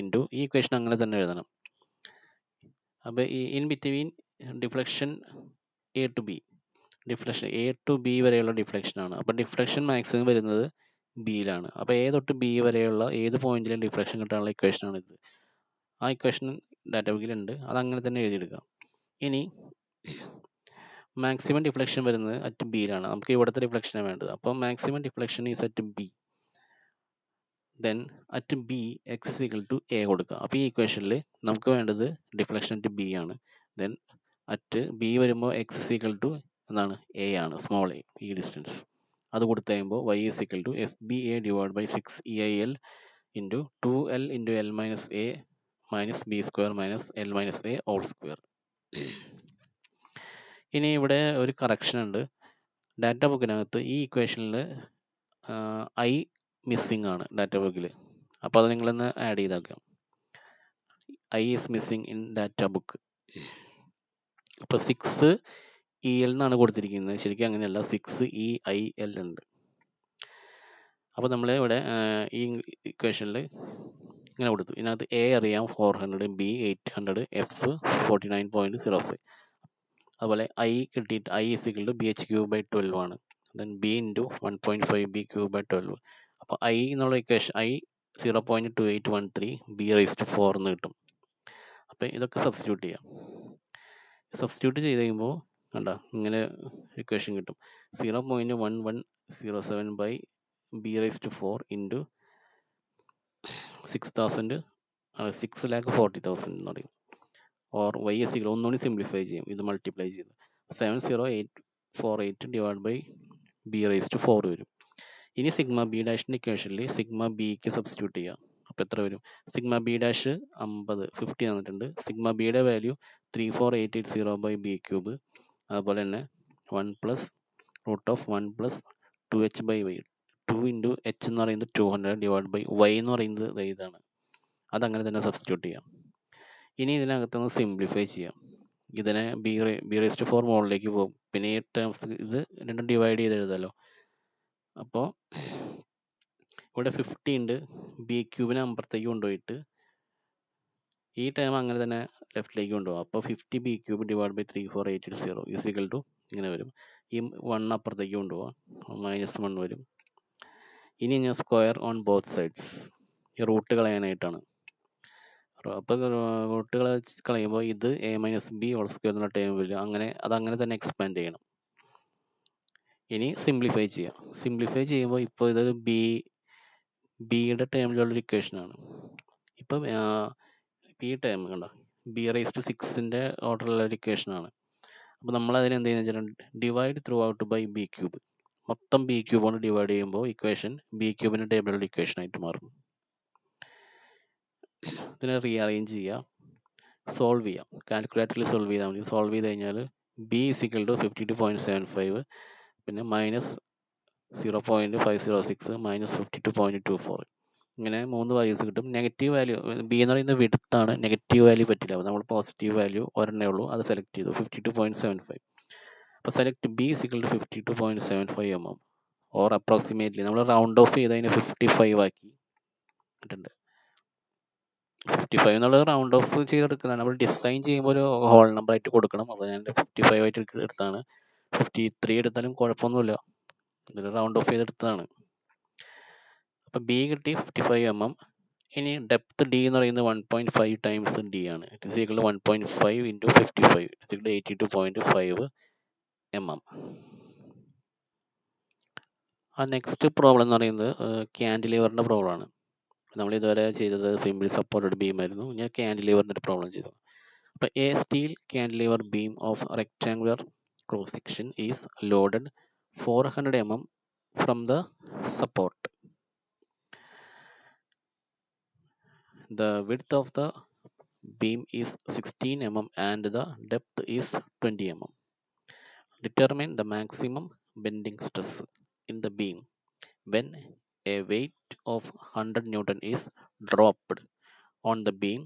[SPEAKER 1] into ഈ ഇക്വേഷൻ അങ്ങനെ തന്നെ എഴുതണം. അപ്പോൾ ഈ in between deflection A to B, deflection A to B വരെയുള്ള ഡിഫ്ലക്ഷൻ ആണ്. അപ്പോൾ ഡിഫ്ലക്ഷൻ മാക്സിമം വരുന്നത് ബിയിലാണ്. അപ്പോൾ എ തൊട്ട് ബി വരെയുള്ള ഏത് പോയിന്റിലും ഡിഫ്ലക്ഷൻ കിട്ടാനുള്ള ഇക്വേഷനാണ് ഇത്. ആ ഇക്വേഷൻ ഡാറ്റ ബുക്കിലുണ്ട്, അത് അങ്ങനെ തന്നെ എഴുതിയെടുക്കാം. ഇനി മാക്സിമം ഡിഫ്ലക്ഷൻ വരുന്നത് അറ്റ് ബിയിലാണ്, നമുക്ക് ഇവിടുത്തെ ഡിഫ്ലക്ഷനാണ് വേണ്ടത്. അപ്പോൾ maximum deflection is at B, then at B X equal to A കൊടുക്കുക. അപ്പോൾ ഈ ഇക്വേഷനിൽ നമുക്ക് വേണ്ടത് ഡിഫ്ലക്ഷൻ അറ്റ് ബി ആണ്. ദെൻ അറ്റ് ബി വരുമ്പോൾ എക്സ് ഈക്വൽ ടു എന്താണ്, എ ആണ്, സ്മോൾ എ, ഈ ഡിസ്റ്റൻസ്. അത് കൊടുത്തു കഴിയുമ്പോൾ y is equal to FBA divide by 6EIL into 2L into L minus A minus B² minus L minus A whole square. ഇനി ഇവിടെ ഒരു കറക്ഷൻ ഉണ്ട്, ഡാറ്റ ബുക്കിനകത്ത് ഈ ഇക്വേഷനിൽ ഐ മിസ്സിംഗ് ആണ് ഡാറ്റ ബുക്കിൽ. അപ്പോൾ അത് നിങ്ങളൊന്ന് ആഡ് ചെയ്താക്കാം. I is missing in data book. അപ്പോൾ 6EL എന്നാണ് കൊടുത്തിരിക്കുന്നത്, ശരിക്കും അങ്ങനെയല്ല, 6EIL ഉണ്ട്. അപ്പോൾ നമ്മൾ ഇവിടെ ഈ ഇക്വേഷനിൽ ഇങ്ങനെ കൊടുത്തു. ഇതിനകത്ത് എ അറിയാം 400, ബി 800, എഫ് 49.05. അതുപോലെ ഐ കിട്ടിയിട്ട് I is equal to BH³/12 ആണ്. Then B into 1.5 B³/12. അപ്പോൾ ഐ എന്നുള്ള ഇക്വേഷൻ ഐ 0.2813 B⁴ എന്ന് കിട്ടും. അപ്പോൾ ഇതൊക്കെ സബ്സ്റ്റിറ്റ്യൂട്ട് ചെയ്യാം. സബ്സ്റ്റിറ്റ്യൂട്ട് ചെയ്ത് കഴിയുമ്പോൾ കണ്ട ഇങ്ങനെ ഇക്വേഷൻ കിട്ടും. 0.1107 B⁴ ഇൻറ്റു 6,40,000 എന്ന് പറയും. ഓർ y is equal, ഒന്നുകൂടി സിംപ്ലിഫൈ ചെയ്യും, ഇത് മൾട്ടിപ്ലൈ ചെയ്ത് 70848 ഡിവൈഡ് ബൈ B⁴ വരും. ഇനി സിഗ്മ ബി ഡാഷിൻ്റെ ഇക്വേഷനിൽ സിഗ്മ ബിക്ക് സബ്സ്റ്റിറ്റ്യൂട്ട് ചെയ്യാം. അപ്പോൾ എത്ര വരും? സിഗ്മ ബി ഡാഷ് 50 തന്നിട്ടുണ്ട്. സിഗ്മ ബിയുടെ വാല്യൂ 34880/b³. അതുപോലെ തന്നെ 1 + √(1 + 2h/y). 2 ഇൻറ്റു h എന്ന് പറയുന്നത് 200 ഡിവൈഡ് ബൈ y എന്ന് പറയുന്നത് ഇതാണ്. അതങ്ങനെ തന്നെ സബ്സ്റ്റിറ്റ്യൂട്ട് ചെയ്യാം. ഇനി ഇതിനകത്തൊന്ന് സിംപ്ലിഫൈ ചെയ്യാം. ഇതിനെ ബി റേസ്റ്റ് 4 മുകളിലേക്ക് പോകും. പിന്നെ ഈ ടേംസ് ഇത് രണ്ടും ഡിവൈഡ് ചെയ്ത് എഴുതാമല്ലോ. അപ്പോൾ ഇവിടെ 50 ഉണ്ട്, ബി ക്യൂബിനെ അമ്പുറത്തേക്ക് കൊണ്ടുപോയിട്ട് ഈ ടേം അങ്ങനെ തന്നെ ലെഫ്റ്റിലേക്ക് കൊണ്ടുപോകും. അപ്പോൾ 50 B cube divide by 34880 is equal to ഇങ്ങനെ വരും. ഈ 1 അപ്പുറത്തേക്ക് കൊണ്ടുപോകാം, -1 വരും. ഇനി ഞാൻ സ്ക്വയർ ഓൺ ബോത്ത് സൈഡ്സ്, ഈ റൂട്ട് കളയാനായിട്ടാണ്. അപ്പോൾ റൂട്ട് കളയുമ്പോൾ ഇത് a-b ഹോൾ സ്ക്വയർ എന്നുള്ള ടേം വരും. അതങ്ങനെ തന്നെ എക്സ്പാൻഡ് ചെയ്യണം. ഇനി സിംപ്ലിഫൈ ചെയ്യാം. സിംപ്ലിഫൈ ചെയ്യുമ്പോൾ ഇപ്പോൾ ഇത് ബിയുടെ ടേമിലുള്ളൊരു ഇക്വേഷനാണ്. ഇപ്പം ഈ ടേം കണ്ടോ, b⁻6ൻ്റെ ഓർഡറിലുള്ള ഒരു ഇക്വേഷനാണ്. അപ്പോൾ നമ്മൾ അതിന് എന്ത് ചെയ്യുന്നത് വെച്ചാൽ divide throughout by B cube, മൊത്തം ബി ക്യൂബ് കൊണ്ട് ഡിവൈഡ് ചെയ്യുമ്പോൾ ഇക്വേഷൻ ബി ക്യൂബിൻ്റെ ടേബിളുള്ള ഇക്വേഷൻ ആയിട്ട് മാറും. ഇതിനെ റീഅറേഞ്ച് ചെയ്യുക, സോൾവ് ചെയ്യാം. കാൽക്കുലേറ്ററിൽ സോൾവ് ചെയ്താൽ മതി. സോൾവ് ചെയ്ത് കഴിഞ്ഞാൽ b = 52.75, പിന്നെ -0.506 -52.24, ഇങ്ങനെ 3 വാല്യൂസ് കിട്ടും. നെഗറ്റീവ് വാല്യൂ ബി എന്ന് പറയുന്നത് വിഡ്ത്താണ്, നെഗറ്റീവ് വാല്യൂ പറ്റില്ല. അപ്പോൾ നമ്മൾ പോസിറ്റീവ് വാല്യൂ ഒരെണ്ണേ ഉള്ളൂ, അത് സെലക്ട് ചെയ്തു 52.75. അപ്പോൾ select b = 52.75 mm or approximately നമ്മൾ റൗണ്ട് ഓഫ് ചെയ്ത് അതിനെ 55 ആക്കി ഇട്ടുണ്ട്. 55 എന്നുള്ളത് റൗണ്ട് ഓഫ് ചെയ്തെടുക്കുന്നതാണ്. നമ്മൾ ഡിസൈൻ ചെയ്യുമ്പോൾ ഒരു ഹോൾ നമ്പർ ആയിട്ട് കൊടുക്കണം. അപ്പോൾ ഞാൻ 55 ആയിട്ട് എടുത്താണ്. 53 എടുത്താലും കുഴപ്പമൊന്നുമില്ല, ഇതിൽ റൗണ്ട് ഓഫ് ചെയ്തെടുത്തതാണ്. അപ്പോൾ ബി കിട്ടി 55 mm. ഇനി ഡെപ്ത് ഡി എന്ന് പറയുന്നത് 1.5 ടൈംസ് ഡി ആണ്. It is equal to 1.5 × 55 it equal to 82.5 mm. ആ നെക്സ്റ്റ് പ്രോബ്ലം എന്ന് പറയുന്നത് ക്യാൻഡിലിവറിൻ്റെ പ്രോബ്ലമാണ്. നമ്മൾ ഇതുവരെ ചെയ്തത് സിംപിൾ സപ്പോർട്ടഡ് ബീം ആയിരുന്നു. ഞാൻ ക്യാൻഡിലിവറിൻ്റെ ഒരു പ്രോബ്ലം ചെയ്തു. അപ്പോൾ A steel cantilever beam of rectangular cross section is loaded 400 mm from the support. The width of the beam is 16 mm and the depth is 20 mm. Determine the maximum bending stress in the beam when a weight of 100 Newton is dropped on the beam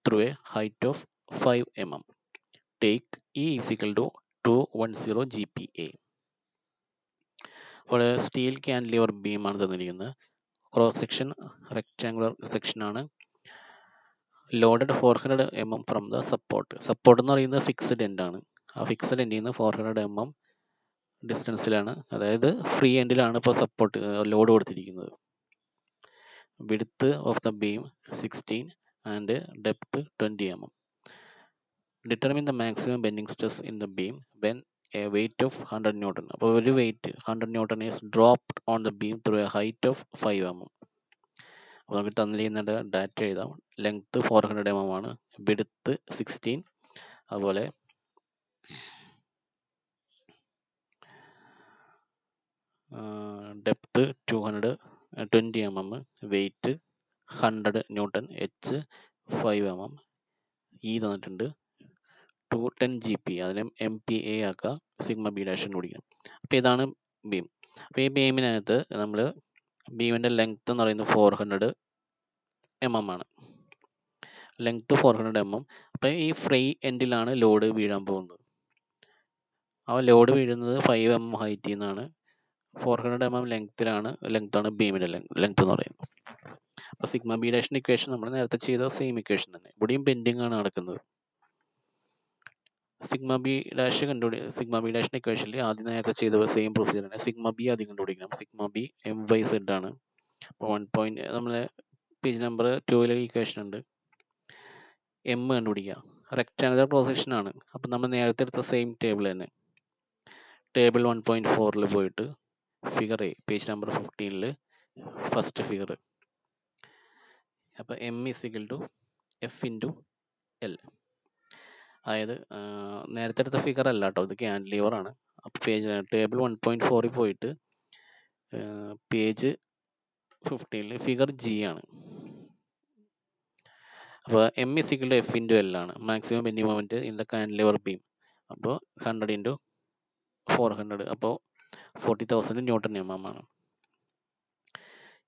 [SPEAKER 1] through a height of 5 mm. Take E = 210 GPa. അപ്പോൾ steel cantilever beam ആണ് തന്നിരിക്കുന്നത്. Cross section rectangular section ആണ്. Loaded 400 mm from the support. Support എന്ന് പറയുന്നത് fixed end ആണ്. ആ fixed എൻഡിൽ നിന്ന് 400 mm ഡിസ്റ്റൻസിലാണ്, അതായത് ഫ്രീ എൻഡിലാണ് ഇപ്പോൾ സപ്പോർട്ട് ലോഡ് കൊടുത്തിരിക്കുന്നത്. Width of the beam 16 and depth 20 mm. Determine the maximum bending stress in the beam when a weight of 100 Newton. അപ്പോൾ ഒരു weight 100 Newton is dropped on the beam through a height of 5 mm. അപ്പോൾ നമുക്ക് തന്നിരിക്കുന്ന data എഴുതാം. Length 400 mm ആണ്, width 16, അതുപോലെ depth 220 mm, weight 100 Newton, h 5 mm, E തന്നിട്ടുണ്ട് 210 GPa, അതിനെ MPa ആക്കുക, സിഗ്മ ബി ഡാഷ് കണ്ടുപിടിക്കണം. അപ്പോൾ ഇതാണ് ബീം. അപ്പോൾ ഈ ബീമിനകത്ത് നമ്മൾ ബീമിൻ്റെ ലെങ്ത്ത് എന്ന് പറയുന്നത് 400 mm ആണ്. Length 400 mm. അപ്പോൾ ഈ ഫ്രീ എൻഡിലാണ് ലോഡ് വീഴാൻ പോകുന്നത്. ആ ലോഡ് വീഴുന്നത് 5 mm ഹൈറ്റിൽ നിന്നാണ്. 400 mm ലെങ്ത്താണ് ബീമിൻ്റെ ലെങ്ത്ത് എന്ന് പറയുന്നത്. അപ്പോൾ സിഗ്മ ബി ഡാഷിൻ്റെ ഇക്വേഷൻ നമ്മൾ നേരത്തെ ചെയ്ത സെയിം ഇക്വേഷൻ തന്നെ. ഇവിടെയും ബെൻഡിങ് ആണ് നടക്കുന്നത്. സിഗ്മ ബി ഡാഷിൻ്റെ ഇക്വേഷനിൽ ആദ്യം നേരത്തെ ചെയ്ത സെയിം പ്രൊസീജിയർ ആണ്. സിഗ്മ ബി ആദ്യം കണ്ടുപിടിക്കണം. സിഗ്മ ബി MyZ ആണ്. അപ്പോൾ 1 നമ്മളെ പേജ് നമ്പർ 2 ഇക്വേഷൻ ഉണ്ട്. എം കണ്ടുപിടിക്കുക. റെക്ടാങ്കുലർ ക്രോസ് സെക്ഷൻ ആണ്. അപ്പം നമ്മൾ നേരത്തെ എടുത്ത സെയിം ടേബിൾ തന്നെ. ടേബിൾ 1.4 പോയിട്ട് figure A, page number 15 first figure. അപ്പോൾ M = F × L. അതായത് നേരത്തെ എടുത്ത ഫിഗർ അല്ല കേട്ടോ, ഇത് ക്യാൻഡിലിവർ ആണ്. അപ്പോൾ ടേബിൾ 1.4 പോയിട്ട് പേജ് 15 ഫിഗർ G ആണ്. അപ്പോൾ M = F × L ആണ്. Maximum bending moment in the cantilever beam. അപ്പോൾ 100 × 400, അപ്പോൾ 40,000 Nm ആണ്.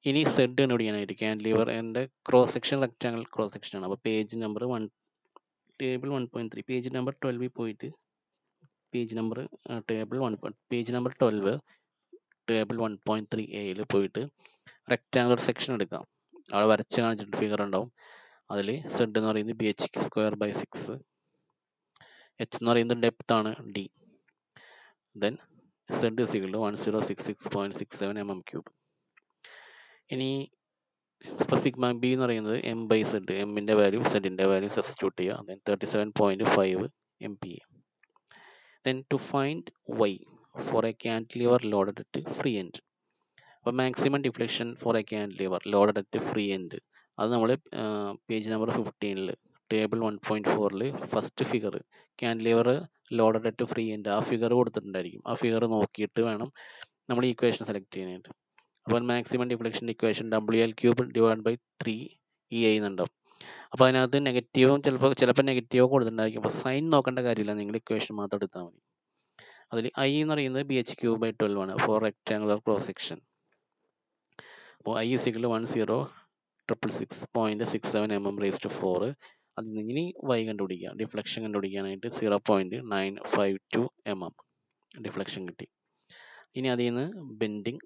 [SPEAKER 1] ഇനി Z കണ്ടുപിടിക്കാനായിട്ട് ക്യാൻഡിലിവർ എൻ്റെ cross section rectangle cross section ആണ്. അപ്പോൾ page number table 1.3 page number 12 പോയിട്ട് page number page number 12 table 1.3 എയിൽ പോയിട്ട് റെക്റ്റാങ്കുലർ സെക്ഷൻ എടുക്കാം. അവിടെ വരച്ച് കാണിച്ചിട്ട് ഫിഗർ ഉണ്ടാവും. അതിൽ സെഡ് എന്ന് പറയുന്നത് bh²/6, h എന്ന് പറയുന്നത് ഡെപ്ത് ആണ് d, then z is equal to 1066.67 mm3. ഇനി സിഗ്മ ബി എന്ന് പറയുന്നത് m/z, എമ്മിൻ്റെ വാല്യൂ സെഡിൻ്റെ വാല്യൂ സബ്സ്റ്റിറ്റ്യൂട്ട് ചെയ്യുക, then 37.5 MPa. Then to find y for a cantilever loaded at free end. അപ്പോൾ maximum deflection for a cantilever loaded at free end, അത് നമ്മൾ page number 15 table 1.4 first figure cantilever loaded at free end ആ figure കൊടുത്തിട്ടുണ്ടായിരിക്കും. ആ figure നോക്കിയിട്ട് വേണം നമ്മൾ equation select ചെയ്യാനായിട്ട്. അപ്പോൾ മാക്സിമം ഡിഫ്ലക്ഷൻ്റെ ഇക്വേഷൻ WL³ / 3EI എന്നുണ്ടാവും. അപ്പോൾ അതിനകത്ത് നെഗറ്റീവും ചിലപ്പോൾ നെഗറ്റീവോ കൊടുത്തിട്ടുണ്ടായിരിക്കും. അപ്പോൾ സൈൻ നോക്കേണ്ട കാര്യമില്ല, നിങ്ങൾ ഇക്വേഷൻ മാത്രം എടുത്താൽ മതി. അതിൽ I എന്ന് പറയുന്നത് bh³ / 12 ആണ് ഫോർ റെക്റ്റാങ്കുലർ ക്രോസ് സെക്ഷൻ. അപ്പോൾ I is equal to 10,666.67 mm⁴. അതിൽ നിന്ന് ഇനി y കണ്ടുപിടിക്കുക, ഡിഫ്ലക്ഷൻ കണ്ടുപിടിക്കാനായിട്ട് 0.952 mm ഡിഫ്ലക്ഷൻ കിട്ടി. ഇനി അതിൽ നിന്ന് bending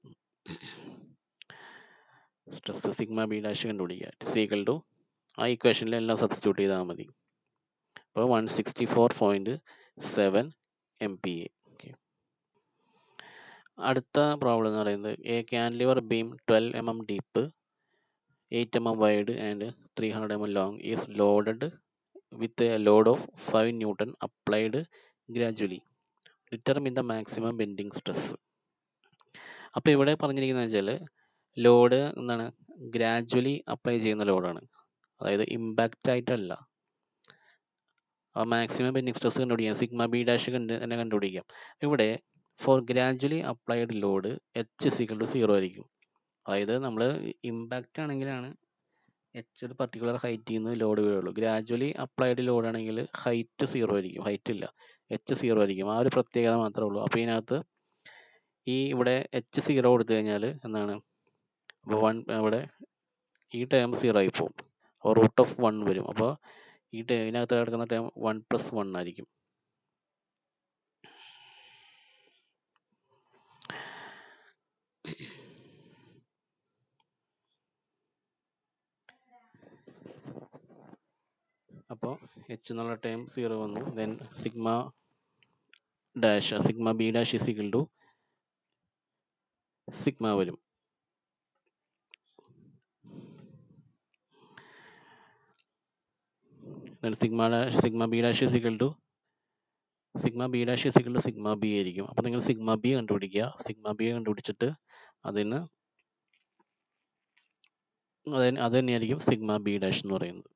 [SPEAKER 1] stress sigma B dash കണ്ടുപിടിക്കുക. ഇറ്റ്സ് ഈക്വൽ ടു ആ ഇക്വേഷനിൽ എല്ലാം സബ്സ്റ്റിറ്റ്യൂട്ട് ചെയ്താൽ മതി. അപ്പോൾ 164.7 MPa. അടുത്ത പ്രോബ്ലം എന്ന് പറയുന്നത് a cantilever beam 12 mm deep, 8 mm wide and 300 mm long is loaded with a load of 5 Newton applied gradually. Determine the maximum bending stress. അപ്പോൾ ഇവിടെ പറഞ്ഞിരിക്കുന്നത് വെച്ചാൽ ലോഡ് എന്താണ്, ഗ്രാജുവലി അപ്ലൈ ചെയ്യുന്ന ലോഡാണ്, അതായത് ഇമ്പാക്റ്റ് ആയിട്ടല്ല. ആ മാക്സിമം ബെൻഡിങ് സ്ട്രെസ് കണ്ടുപിടിക്കാം, സിഗ്മ ബി ഡാഷ് തന്നെ കണ്ടുപിടിക്കാം. ഇവിടെ for gradually applied load h is equal to 0 ആയിരിക്കും. അതായത് നമ്മൾ ഇമ്പാക്റ്റ് ആണെങ്കിലാണ് h ഒരു പർട്ടിക്കുലർ ഹൈറ്റിൽ നിന്ന് ലോഡ് വീഴുള്ളൂ. ഗ്രാജുവലി അപ്ലൈഡ് ലോഡ് ആണെങ്കിൽ ഹൈറ്റ് 0 ആയിരിക്കും, ഹൈറ്റ് ഇല്ല, h 0 ആയിരിക്കും. ആ ഒരു പ്രത്യേകത മാത്രമേ ഉള്ളൂ. അപ്പോൾ ഇതിനകത്ത് ഇവിടെ h 0 കൊടുത്തു കഴിഞ്ഞാൽ എന്താണ്, അപ്പോൾ 1 ഇവിടെ ഈ ടേം 0 ആയി പോകും, അപ്പോൾ √1 വരും. അപ്പോൾ ഈ ഇതിനകത്ത് കിടക്കുന്ന ടേം 1 + 1 ആയിരിക്കും. അപ്പോൾ h എന്നുള്ള ടേം 0 വന്നു. Then sigma B dash is equal to sigma വരും. Then sigma B dash is equal to sigma b ആയിരിക്കും. അപ്പോൾ നിങ്ങൾ സിഗ്മ ബി കണ്ടുപിടിക്കുക. സിഗ്മ ബി കണ്ടുപിടിച്ചിട്ട് അത് തന്നെയായിരിക്കും സിഗ്മ ബി ഡാഷ് എന്ന് പറയുന്നത്.